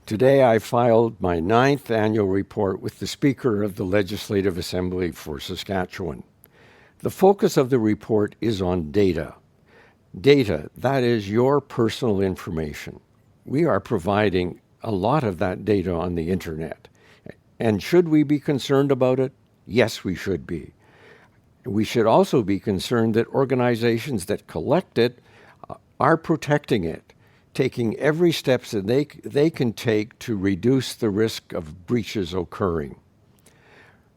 Today I filed my 9th annual report with the Speaker of the Legislative Assembly for Saskatchewan. The focus of the report is on data. Data, that is your personal information. We are providing a lot of that data on the internet. And should we be concerned about it? Yes, we should be. We should also be concerned that organizations that collect it are protecting it, taking every step that they can take to reduce the risk of breaches occurring.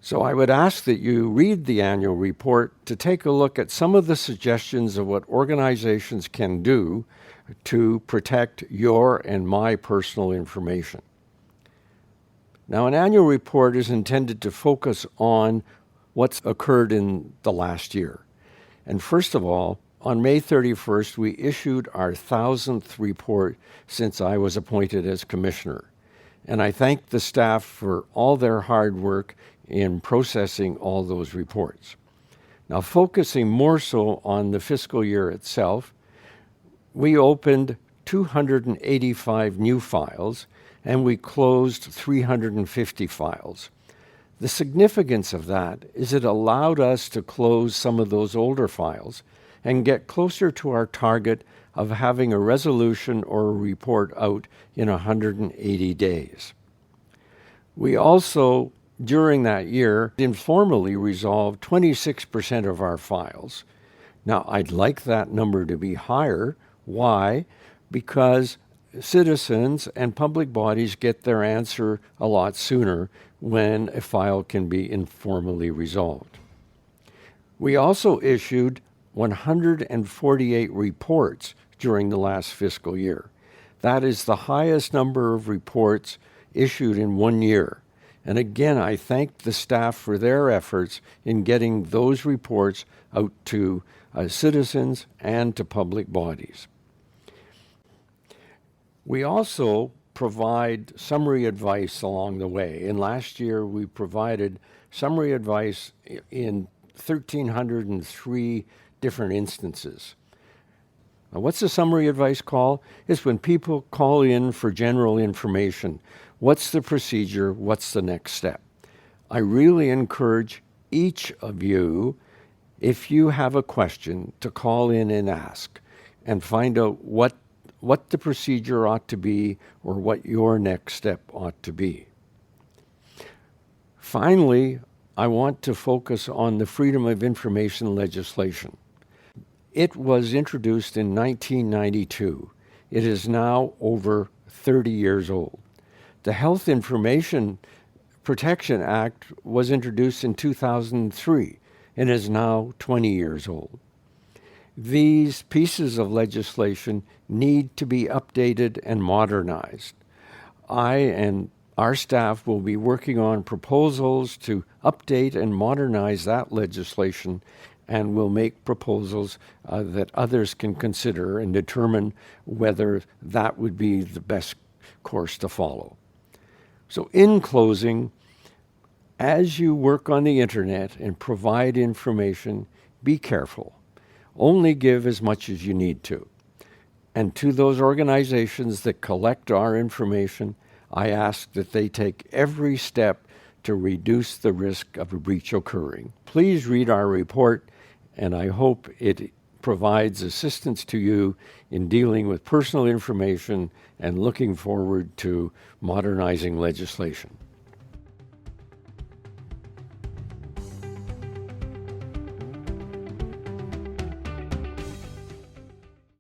So I would ask that you read the annual report to take a look at some of the suggestions of what organizations can do to protect your and my personal information. Now, an annual report is intended to focus on what's occurred in the last year. And first of all, on May 31st, we issued our 1,000th report since I was appointed as commissioner. And I thank the staff for all their hard work in processing all those reports. Now, focusing more so on the fiscal year itself, we opened 285 new files and we closed 350 files. The significance of that is it allowed us to close some of those older files and get closer to our target of having a resolution or a report out in 180 days. We also, during that year, informally resolved 26% of our files. Now, I'd like that number to be higher. Why? Because citizens and public bodies get their answer a lot sooner when a file can be informally resolved. We also issued 148 reports during the last fiscal year. That is the highest number of reports issued in 1 year. And again, I thank the staff for their efforts in getting those reports out to citizens and to public bodies. We also provide summary advice along the way. And last year, we provided summary advice in 1,303 different instances. Now, what's the summary advice call? It's when people call in for general information. What's the procedure? What's the next step? I really encourage each of you, if you have a question, to call in and ask and find out what the procedure ought to be or what your next step ought to be. Finally, I want to focus on the Freedom of Information legislation. It was introduced in 1992. It is now over 30 years old. The Health Information Protection Act was introduced in 2003 and is now 20 years old. These pieces of legislation need to be updated and modernized. I and our staff will be working on proposals to update and modernize that legislation, and will make proposals that others can consider and determine whether that would be the best course to follow. So in closing, as you work on the internet and provide information, be careful. Only give as much as you need to. And to those organizations that collect our information, I ask that they take every step to reduce the risk of a breach occurring. Please read our report, and I hope it provides assistance to you in dealing with personal information and looking forward to modernizing legislation.